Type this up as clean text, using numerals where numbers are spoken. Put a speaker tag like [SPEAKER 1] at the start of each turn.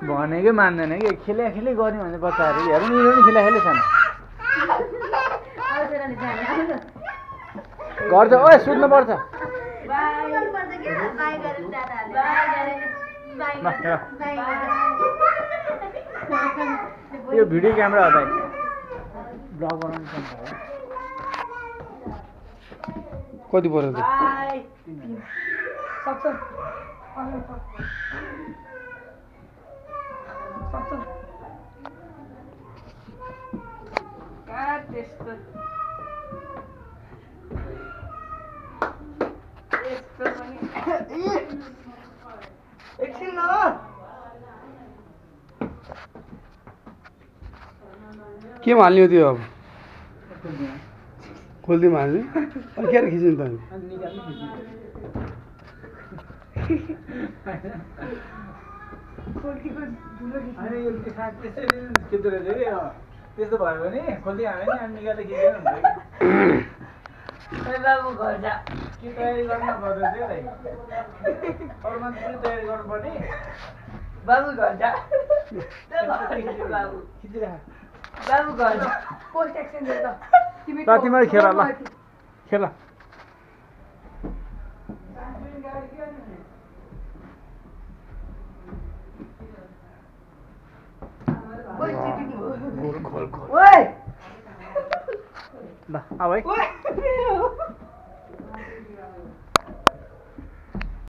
[SPEAKER 1] भनेकै मान्दैन कि खेले गर्यो भने बच्चाहरू हेर्नु नि खेले छन् गर्छ ओए सुत्नु पर्छ यो भिडियो क्यामेरा हो दाइ ब्लग बनाउनु पर्छ
[SPEAKER 2] कति पर्यो त के हाल्ने हो त्यो अब खोल्दिमा हाल्ने अनि के खिच्नु त
[SPEAKER 1] त्यस्तो भयो भने खोल्दै हाल्यो नि अनि निकाल्दै खिचेर हुन्छ बाबु घर जा के तयारी गर्नु पर्यो चाहिँ अरू मान्छे तयारी गर्नुपर्ने बाबु घर जा बाबु खिचिराख बाबु घर जा पोस्ट एक्सन दे त तिमीले खेल ल खेल खोल खोल ओए ल आ भाइ